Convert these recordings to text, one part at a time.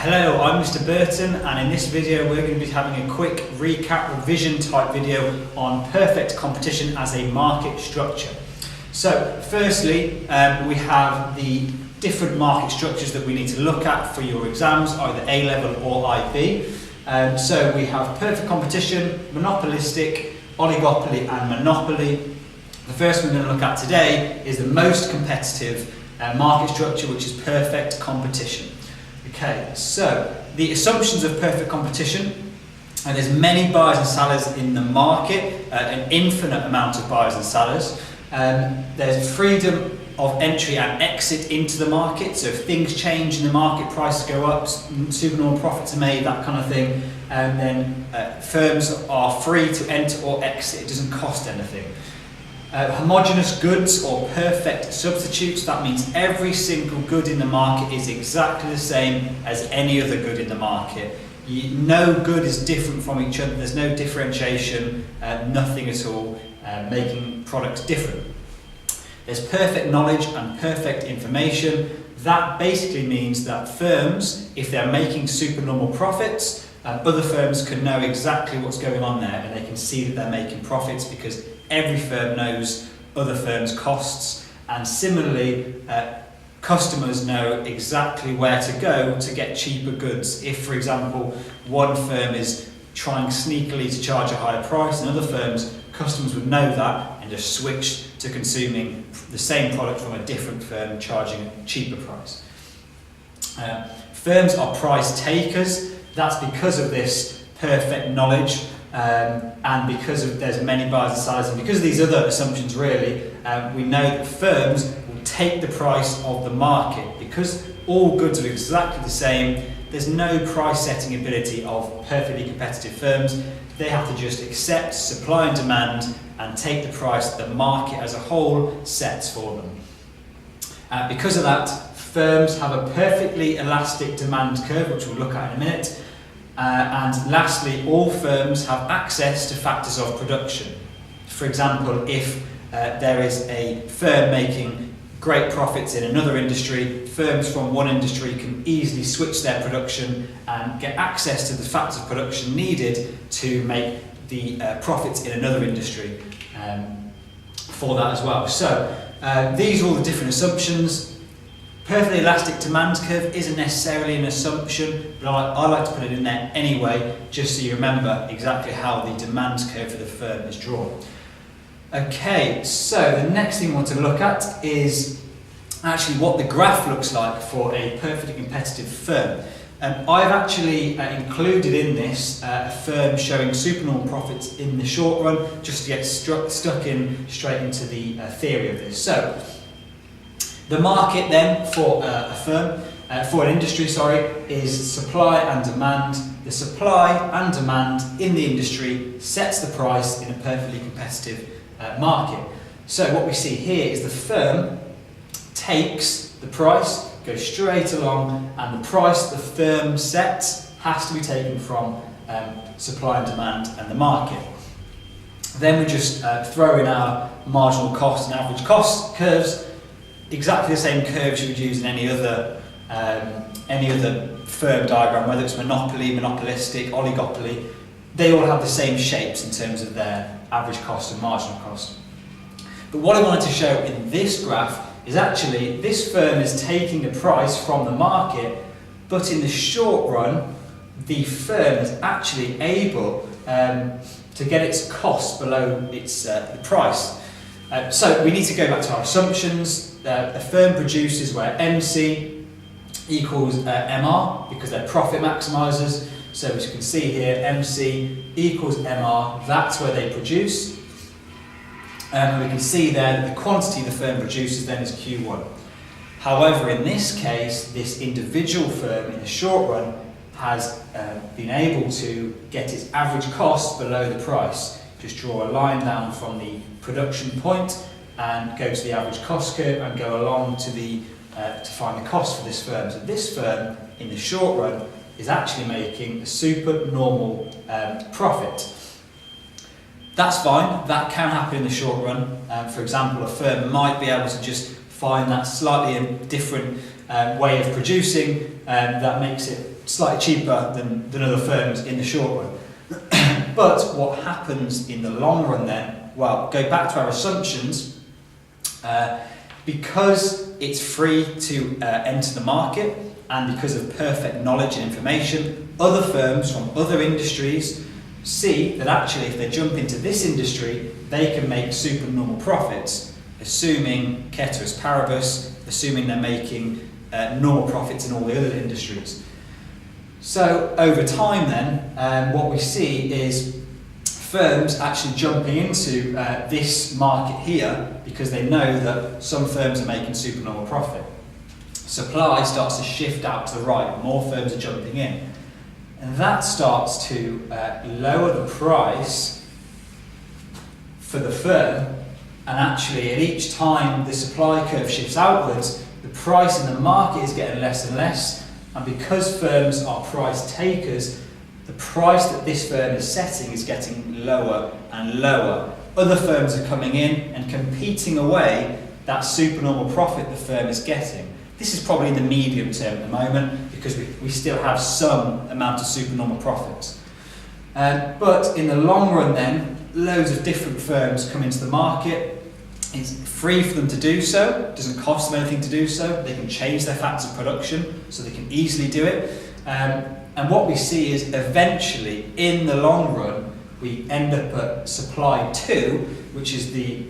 Hello, I'm Mr. Burton, and in this video we're going to be having a quick recap revision type video on perfect competition as a market structure. So firstly, we have the different market structures that we need to look at for your exams, either A-level or IB. So we have perfect competition, monopolistic, oligopoly and monopoly. The first one we're going to look at today is the most competitive market structure, which is perfect competition. Okay, so the assumptions of perfect competition, and there's many buyers and sellers in the market, an infinite amount of buyers and sellers. There's freedom of entry and exit into the market, so if things change in the market, prices go up, supernormal profits are made, that kind of thing, and then firms are free to enter or exit, it doesn't cost anything. Homogeneous goods or perfect substitutes, that means every single good in the market is exactly the same as any other good in the market. No good is different from each other, there's no differentiation, nothing at all, making products different. There's perfect knowledge and perfect information. That basically means that firms, if they're making supernormal profits, other firms can know exactly what's going on there, and they can see that they're making profits because every firm knows other firms' costs, and similarly customers know exactly where to go to get cheaper goods. If, for example, one firm is trying sneakily to charge a higher price than other firms, customers would know that and just switch to consuming the same product from a different firm charging a cheaper price. Firms are price takers. That's because of this perfect knowledge, and because of there's many buyers and sellers, and because of these other assumptions really, we know that firms will take the price of the market. Because all goods are exactly the same, there's no price setting ability of perfectly competitive firms. They have to just accept supply and demand and take the price that the market as a whole sets for them. Because of that, firms have a perfectly elastic demand curve, which we'll look at in a minute. And lastly, all firms have access to factors of production. For example, if there is a firm making great profits in another industry, firms from one industry can easily switch their production and get access to the factors of production needed to make the profits in another industry for that as well. So these are all the different assumptions. Perfectly elastic demand curve isn't necessarily an assumption, but I like to put it in there anyway, just so you remember exactly how the demand curve for the firm is drawn. Okay, so the next thing we want to look at is actually what the graph looks like for a perfectly competitive firm. I've actually included in this a firm showing supernormal profits in the short run, just to get stuck in straight into the theory of this. So, the market then for a firm, for an industry, is supply and demand. The supply and demand in the industry sets the price in a perfectly competitive market. So what we see here is the firm takes the price, goes straight along, and the price the firm sets has to be taken from supply and demand and the market. Then we just throw in our marginal cost and average cost curves. Exactly the same curves you would use in any other firm diagram, whether it's monopoly, monopolistic, oligopoly. They all have the same shapes in terms of their average cost and marginal cost. But what I wanted to show in this graph is actually this firm is taking a price from the market, but in the short run, the firm is actually able to get its cost below its the price. So we need to go back to our assumptions. A firm produces where MC equals MR because they're profit maximisers. So as you can see here, MC equals MR, that's where they produce. And we can see there that the quantity the firm produces then is Q1. However, in this case, this individual firm in the short run has been able to get its average cost below the price. Just draw a line down from the production point and go to the average cost curve and go along to to find the cost for this firm. So this firm in the short run is actually making a super normal profit. That's fine, that can happen in the short run. For example, a firm might be able to just find that slightly different way of producing that makes it slightly cheaper than other firms in the short run. But what happens in the long run then, well, go back to our assumptions, because it's free to enter the market and because of perfect knowledge and information, other firms from other industries see that actually if they jump into this industry, they can make supernormal profits, assuming ceteris paribus, assuming they're making normal profits in all the other industries. So over time then, what we see is firms actually jumping into this market here because they know that some firms are making supernormal profit. Supply starts to shift out to the right, more firms are jumping in. And that starts to lower the price for the firm, and actually at each time the supply curve shifts outwards, the price in the market is getting less and less. And because firms are price takers, the price that this firm is setting is getting lower and lower. Other firms are coming in and competing away that supernormal profit the firm is getting. This is probably in the medium term at the moment because we still have some amount of supernormal profits. But in the long run then, loads of different firms come into the market. It's free for them to do so, it doesn't cost them anything to do so, they can change their factors of production so they can easily do it. And what we see is eventually, in the long run, we end up at supply 2, which is the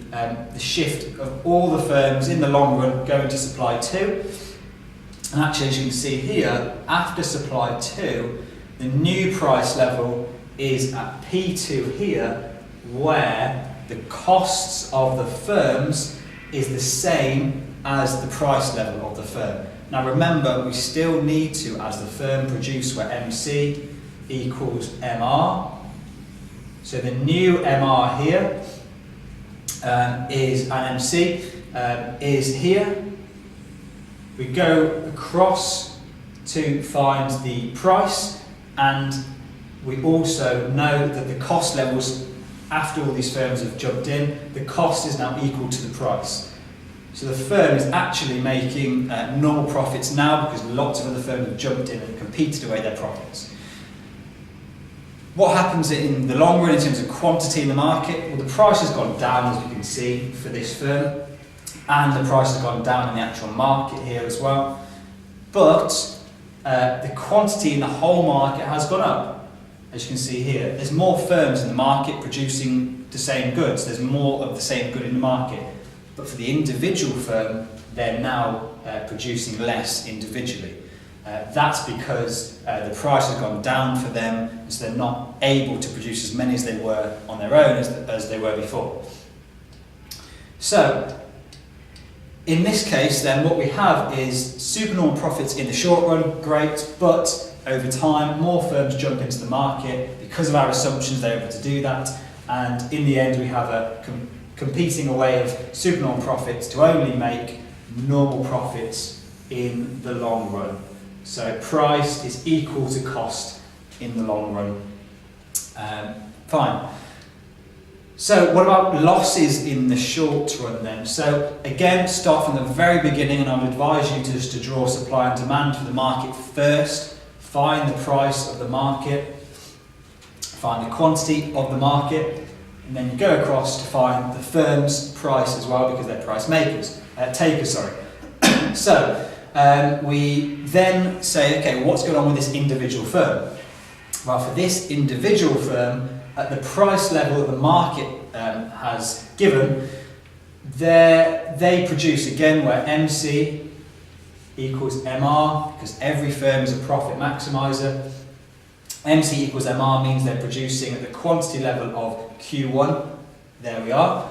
shift of all the firms in the long run going to supply 2. And actually, as you can see here, after supply 2, the new price level is at P2 here, where the costs of the firms is the same as the price level of the firm. Now remember, we still need to, as the firm, produce where MC equals MR. So the new MR here is, and MC is here. We go across to find the price, and we also know that the cost levels, after all these firms have jumped in, the cost is now equal to the price. So the firm is actually making normal profits now because lots of other firms have jumped in and competed away their profits. What happens in the long run in terms of quantity in the market? Well, the price has gone down, as you can see, for this firm, and the price has gone down in the actual market here as well. But the quantity in the whole market has gone up. As you can see here, there's more firms in the market producing the same goods. There's more of the same good in the market. But for the individual firm, they're now producing less individually. That's because the price has gone down for them, so they're not able to produce as many as they were on their own as they were before. So, in this case then, what we have is supernormal profits in the short run, great, but over time, more firms jump into the market. Because of our assumptions, they're able to do that. And in the end, we have a competing away of supernormal profits to only make normal profits in the long run. So price is equal to cost in the long run. Fine. So what about losses in the short run then? So again, start from the very beginning, and I would advise you to draw supply and demand for the market first. Find the price of the market, find the quantity of the market, and then you go across to find the firm's price as well, because they're price takers. So we then say, okay, what's going on with this individual firm? Well, for this individual firm, at the price level that the market has given, they produce again where MC equals MR, because every firm is a profit maximizer. MC equals MR means they're producing at the quantity level of Q1. There we are.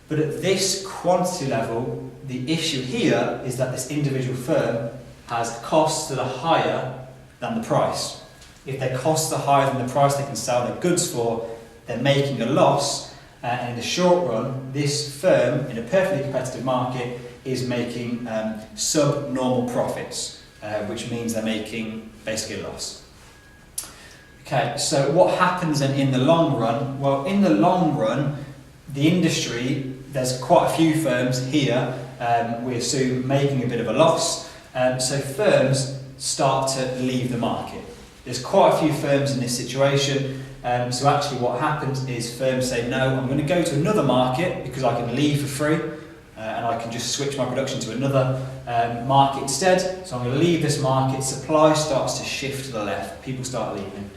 But at this quantity level, the issue here is that this individual firm has costs that are higher than the price. If their costs are higher than the price they can sell their goods for, they're making a loss. And in the short run, this firm, in a perfectly competitive market, is making subnormal profits, which means they're making basically a loss. Okay, so what happens then in the long run? Well, in the long run, the industry, there's quite a few firms here, we assume, making a bit of a loss. So firms start to leave the market. There's quite a few firms in this situation, so actually what happens is firms say, no, I'm going to go to another market because I can leave for free, and I can just switch my production to another market instead. So I'm going to leave this market, supply starts to shift to the left, people start leaving.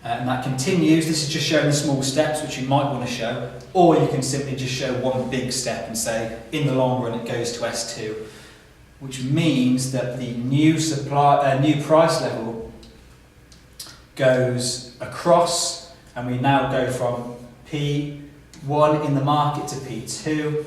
And that continues. This is just showing the small steps which you might want to show, or you can simply just show one big step and say, in the long run it goes to S2, which means that the new price level goes across, and we now go from P1 in the market to P2,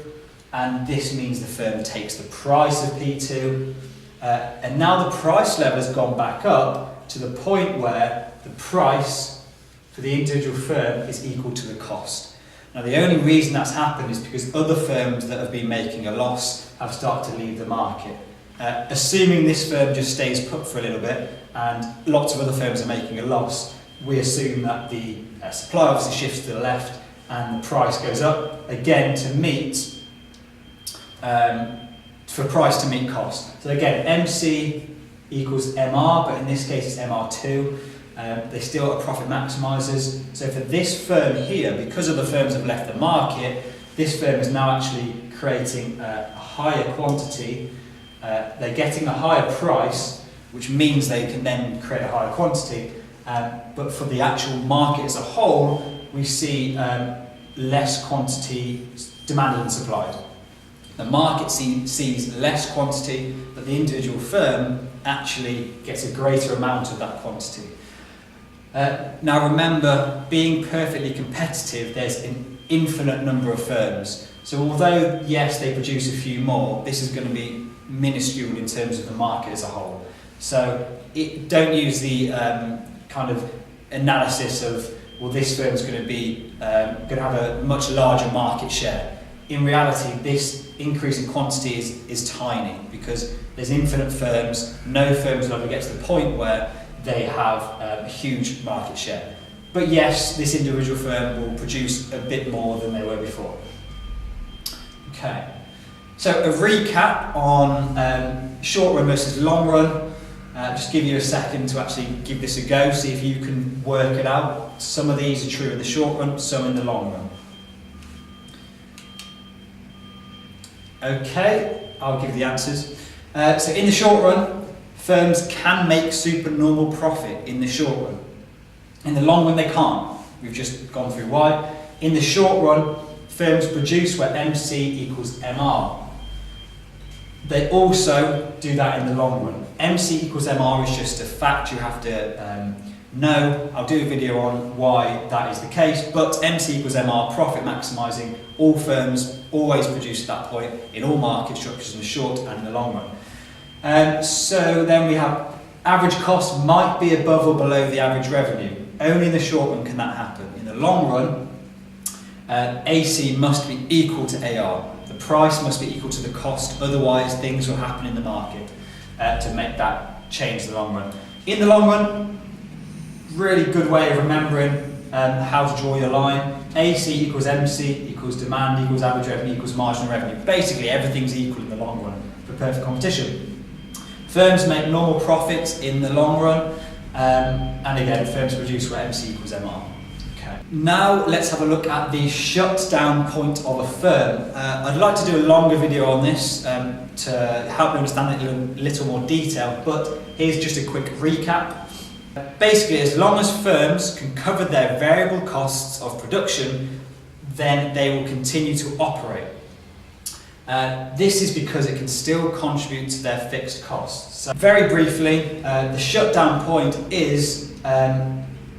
and this means the firm takes the price of P2, and now the price level has gone back up to the point where the price for the individual firm is equal to the cost. Now the only reason that's happened is because other firms that have been making a loss have started to leave the market. Assuming this firm just stays put for a little bit and lots of other firms are making a loss, we assume that the supply obviously shifts to the left and the price goes up again to meet for price to meet cost. So again, MC equals MR, but in this case it's MR2. They still are profit maximisers. So for this firm here, because other firms have left the market, this firm is now actually creating a higher quantity. They're getting a higher price, which means they can then create a higher quantity. But for the actual market as a whole, we see less quantity demanded and supplied. The market sees less quantity, but the individual firm actually gets a greater amount of that quantity. Now remember, being perfectly competitive, there's an infinite number of firms. So although, yes, they produce a few more, this is going to be minuscule in terms of the market as a whole. So don't use the kind of analysis of, well, this firm's going to have a much larger market share. In reality, this increase in quantity is tiny because there's infinite firms. No firms will ever get to the point where they have a huge market share. But yes, this individual firm will produce a bit more than they were before. Okay, so a recap on short run versus long run. Just give you a second to actually give this a go, see if you can work it out. Some of these are true in the short run, some in the long run. Okay, I'll give the answers. So in the short run, firms can make supernormal profit in the short run. In the long run, they can't. We've just gone through why. In the short run, firms produce where MC equals MR. They also do that in the long run. MC equals MR is just a fact you have to know. I'll do a video on why that is the case, but MC equals MR, profit maximising. All firms always produce at that point in all market structures in the short and in the long run. So then we have average cost might be above or below the average revenue. Only in the short run can that happen. In the long run, AC must be equal to AR. The price must be equal to the cost, otherwise things will happen in the market to make that change in the long run. In the long run, really good way of remembering how to draw your line. AC equals MC equals demand equals average revenue equals marginal revenue. Basically everything's equal in the long run for perfect competition. Firms make normal profits in the long run, and again firms produce where MC equals MR. Okay. Now let's have a look at the shutdown point of a firm. I'd like to do a longer video on this to help you understand it in a little more detail, but here's just a quick recap. Basically, as long as firms can cover their variable costs of production, then they will continue to operate. This is because it can still contribute to their fixed costs. So very briefly, the shutdown point is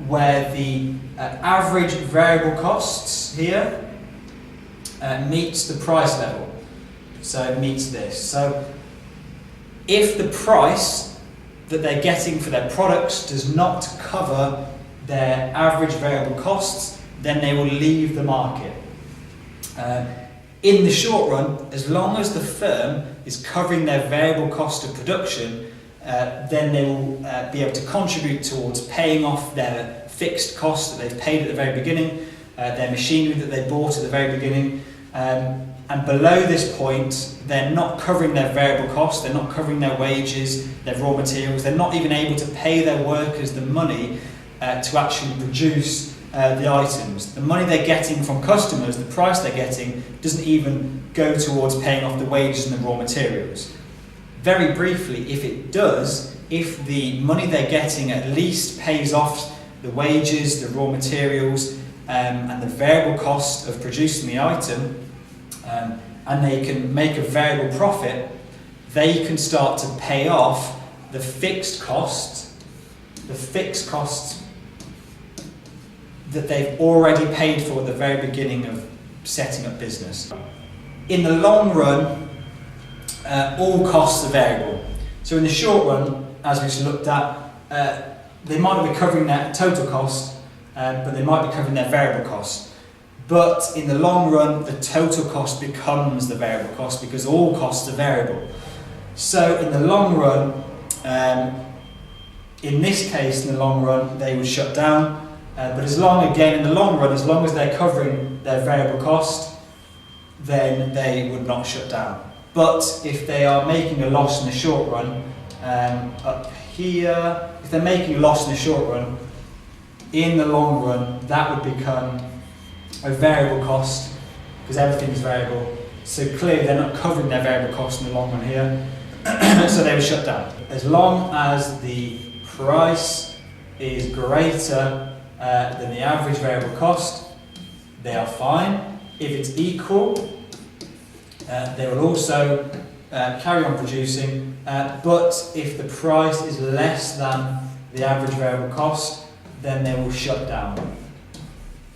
where the average variable costs here meets the price level. So it meets this. So if the price that they're getting for their products does not cover their average variable costs, then they will leave the market. In the short run, as long as the firm is covering their variable cost of production, then they will be able to contribute towards paying off their fixed costs that they've paid at the very beginning, their machinery that they bought at the very beginning. and below this point, they're not covering their variable costs, they're not covering their wages, their raw materials, they're not even able to pay their workers the money to actually produce the items. The money they're getting from customers, the price they're getting, doesn't even go towards paying off the wages and the raw materials. Very briefly, if it does, if the money they're getting at least pays off the wages, the raw materials, and the variable cost of producing the item, and they can make a variable profit, they can start to pay off the fixed costs that they've already paid for at the very beginning of setting up business. In the long run, all costs are variable. So in the short run, as we just looked at, they might not be covering their total cost, but they might be covering their variable cost. But in the long run, the total cost becomes the variable cost because all costs are variable. So in the long run, in this case, in the long run, they would shut down. But in the long run, as long as they're covering their variable cost, then they would not shut down. But if they are making a loss in the short run, up here, if they're making a loss in the short run, in the long run, that would become a variable cost because everything is variable. So clearly they're not covering their variable cost in the long run here, so they would shut down. As long as the price is greater than the average variable cost, they are fine. If it's equal, they will also carry on producing, but if the price is less than the average variable cost, then they will shut down.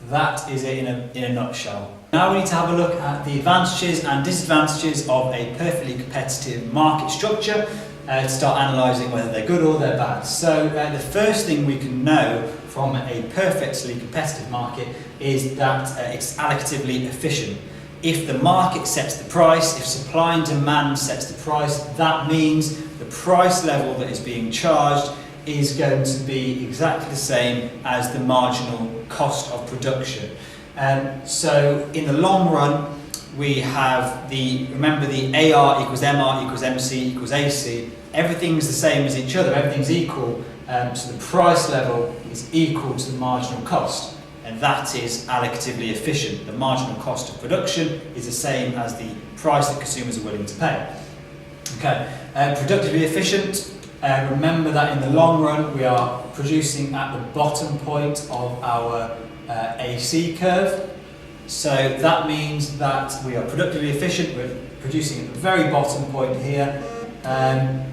That is it in a nutshell. Now we need to have a look at the advantages and disadvantages of a perfectly competitive market structure to start analysing whether they're good or they're bad. So the first thing we can know from a perfectly competitive market is that it's allocatively efficient. If the market sets the price, if supply and demand sets the price, that means the price level that is being charged is going to be exactly the same as the marginal cost of production. So in the long run, we have remember the AR equals MR equals MC equals AC. Everything's the same as each other, everything's equal. So the price level is equal to the marginal cost, and that is allocatively efficient. The marginal cost of production is the same as the price that consumers are willing to pay. Okay, productively efficient. Remember that in the long run we are producing at the bottom point of our AC curve. So that means that we are productively efficient, we're producing at the very bottom point here, and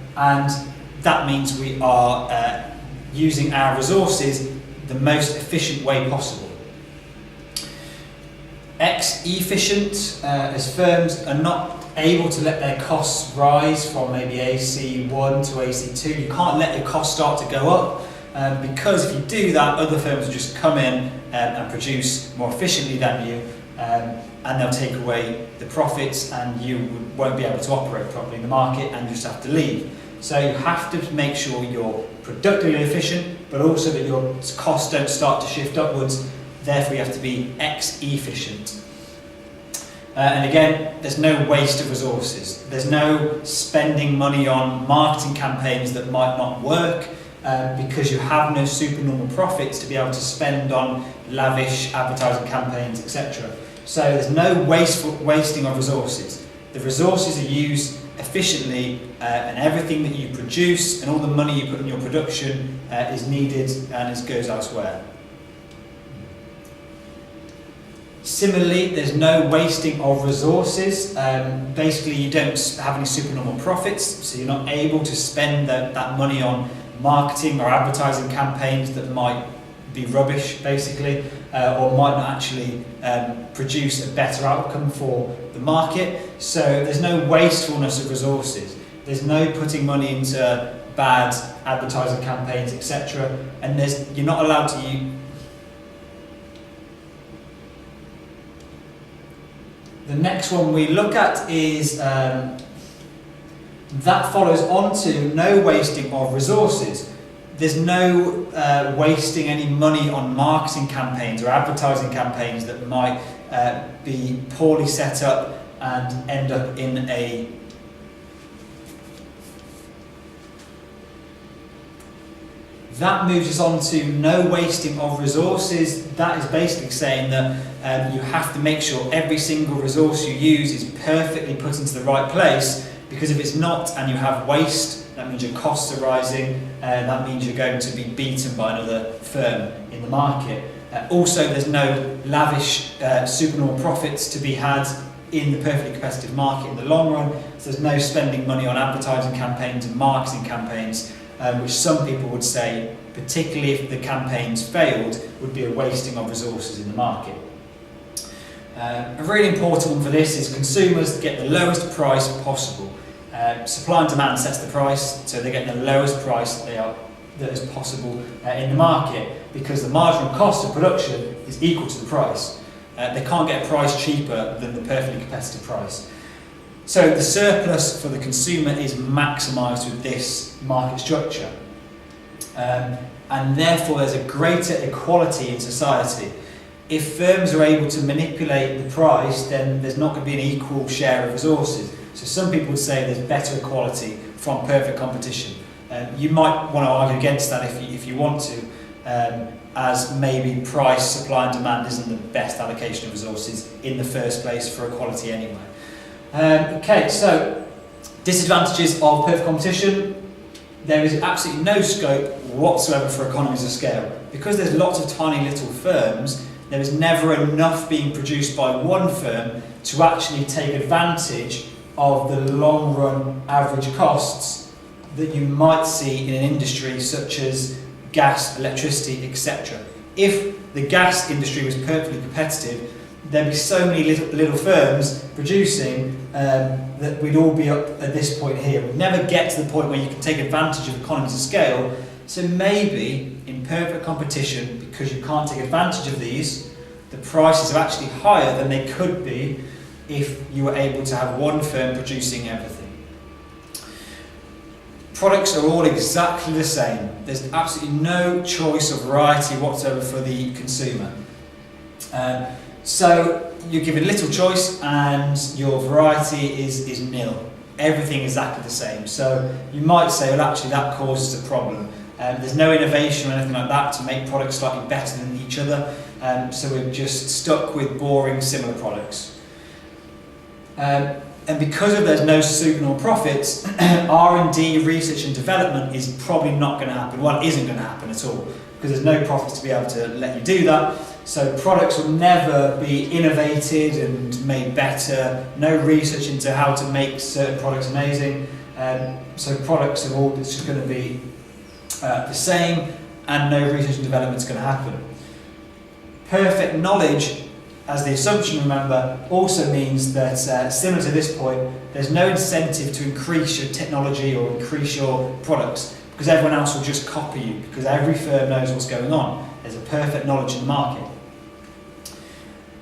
that means we are using our resources the most efficient way possible. Efficient, as firms are not able to let their costs rise from maybe AC1 to AC2. You can't let your costs start to go up because if you do that, other firms will just come in and produce more efficiently than you, and they'll take away the profits and you won't be able to operate properly in the market and you just have to leave. So you have to make sure you're productively efficient, but also that your costs don't start to shift upwards. Therefore you have to be efficient. And again, there's no waste of resources. There's no spending money on marketing campaigns that might not work because you have no supernormal profits to be able to spend on lavish advertising campaigns, etc. So there's no wasting of resources. The resources are used efficiently, and everything that you produce and all the money you put in your production is needed and it goes elsewhere. Similarly, there's no wasting of resources. Basically, you don't have any supernormal profits, so you're not able to spend that money on marketing or advertising campaigns that might be rubbish, basically, or might not actually produce a better outcome for the market. So there's no wastefulness of resources. There's no putting money into bad advertising campaigns, etc. And you're not allowed to use. The next one we look at is that follows on to no wasting of resources. There's no wasting any money on marketing campaigns or advertising campaigns that might be poorly set up and end up in a that moves us on to no wasting of resources. That is basically saying that you have to make sure every single resource you use is perfectly put into the right place, because if it's not and you have waste, that means your costs are rising, and that means you're going to be beaten by another firm in the market. Also, there's no lavish supernormal profits to be had in the perfectly competitive market in the long run, so there's no spending money on advertising campaigns and marketing campaigns, which some people would say, particularly if the campaigns failed, would be a wasting of resources in the market. A really important one for this is consumers get the lowest price possible. Supply and demand sets the price, so they're getting the lowest price that is possible in the market, because the marginal cost of production is equal to the price. They can't get a price cheaper than the perfectly competitive price. So the surplus for the consumer is maximised with this market structure. And therefore there's a greater equality in society. If firms are able to manipulate the price, then there's not going to be an equal share of resources. So some people would say there's better equality from perfect competition. You might want to argue against that if you want to, as maybe price, supply and demand isn't the best allocation of resources in the first place for equality anyway. Okay, so disadvantages of perfect competition. There is absolutely no scope whatsoever for economies of scale. Because there's lots of tiny little firms, there is never enough being produced by one firm to actually take advantage of the long run average costs that you might see in an industry such as gas, electricity, etc. If the gas industry was perfectly competitive, there'd be so many little firms producing that we'd all be up at this point here. We'd never get to the point where you can take advantage of economies of scale. So maybe in perfect competition, because you can't take advantage of these, the prices are actually higher than they could be if you were able to have one firm producing everything. Products are all exactly the same. There's absolutely no choice of variety whatsoever for the consumer. So you're given little choice and your variety is nil. Everything is exactly the same. So you might say, well, actually that causes a problem. There's no innovation or anything like that to make products slightly better than each other. So we're just stuck with boring, similar products. And because of there's no supernormal profits, R&D, research and development is probably not going to happen. Well, it isn't going to happen at all, because there's no profits to be able to let you do that. So products will never be innovated and made better. No research into how to make certain products amazing. So products are all just going to be the same, and no research and development is going to happen. Perfect knowledge, as the assumption, remember, also means that, similar to this point, there's no incentive to increase your technology or increase your products, because everyone else will just copy you, because every firm knows what's going on. There's a perfect knowledge in the market.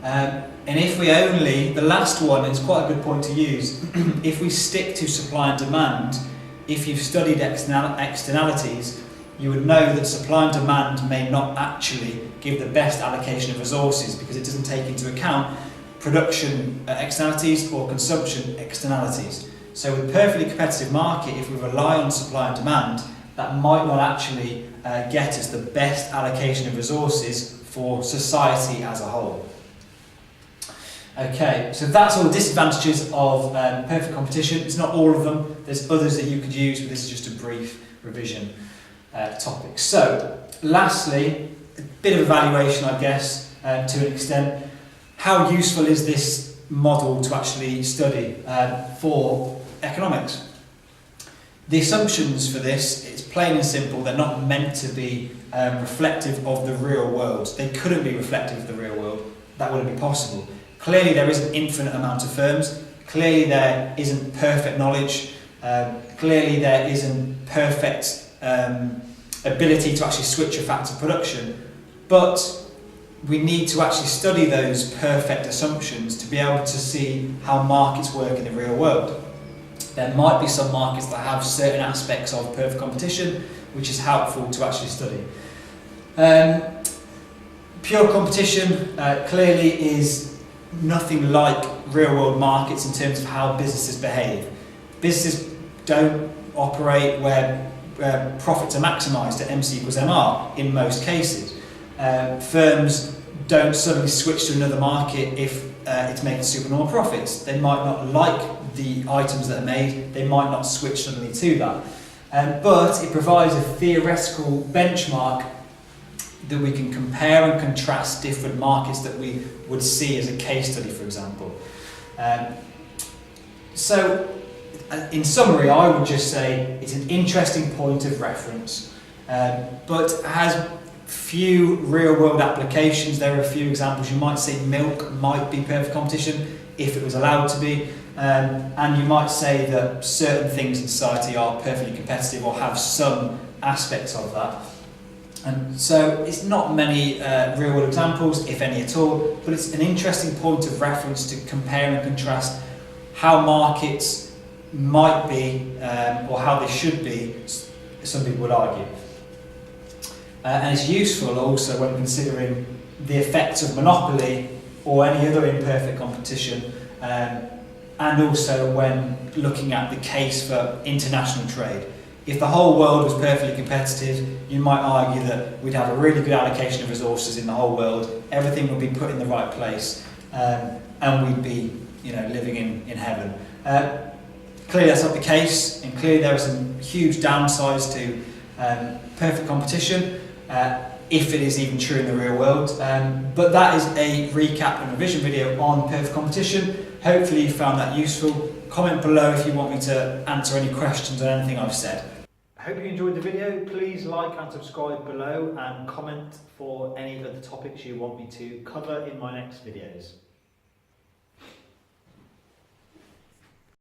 And if we only, the last one is quite a good point to use, if we stick to supply and demand, if you've studied externalities, you would know that supply and demand may not actually give the best allocation of resources, because it doesn't take into account production externalities or consumption externalities. So with a perfectly competitive market, if we rely on supply and demand, that might not actually get us the best allocation of resources for society as a whole. Okay, so that's all the disadvantages of perfect competition. It's not all of them. There's others that you could use, but this is just a brief revision topic. So, lastly, a bit of evaluation, I guess, to an extent. How useful is this model to actually study for economics? The assumptions for this, it's plain and simple. They're not meant to be reflective of the real world. They couldn't be reflective of the real world. That wouldn't be possible. Clearly there is an infinite amount of firms. Clearly there isn't perfect knowledge. Clearly there isn't perfect ability to actually switch a factor production. But we need to actually study those perfect assumptions to be able to see how markets work in the real world. There might be some markets that have certain aspects of perfect competition, which is helpful to actually study. Pure competition clearly is nothing like real world markets in terms of how businesses behave. Businesses don't operate where profits are maximised at MC equals MR in most cases. Firms don't suddenly switch to another market if it's making supernormal profits. They might not like the items that are made, they might not switch suddenly to that. But it provides a theoretical benchmark that we can compare and contrast different markets that we would see as a case study, for example. So, in summary, I would just say it's an interesting point of reference, but has few real-world applications. There are a few examples. You might say milk might be perfect competition if it was allowed to be, and you might say that certain things in society are perfectly competitive or have some aspects of that. And so it's not many real-world examples, if any at all, but it's an interesting point of reference to compare and contrast how markets might be or how they should be, some people would argue. And it's useful also when considering the effects of monopoly or any other imperfect competition, and also when looking at the case for international trade. If the whole world was perfectly competitive, you might argue that we'd have a really good allocation of resources in the whole world, everything would be put in the right place, and we'd be, living in heaven. Clearly that's not the case, and clearly there are some huge downsides to perfect competition, if it is even true in the real world. But that is a recap and revision video on perfect competition. Hopefully you found that useful. Comment below if you want me to answer any questions on anything I've said. I hope you enjoyed the video. Please like and subscribe below and comment for any other topics you want me to cover in my next videos.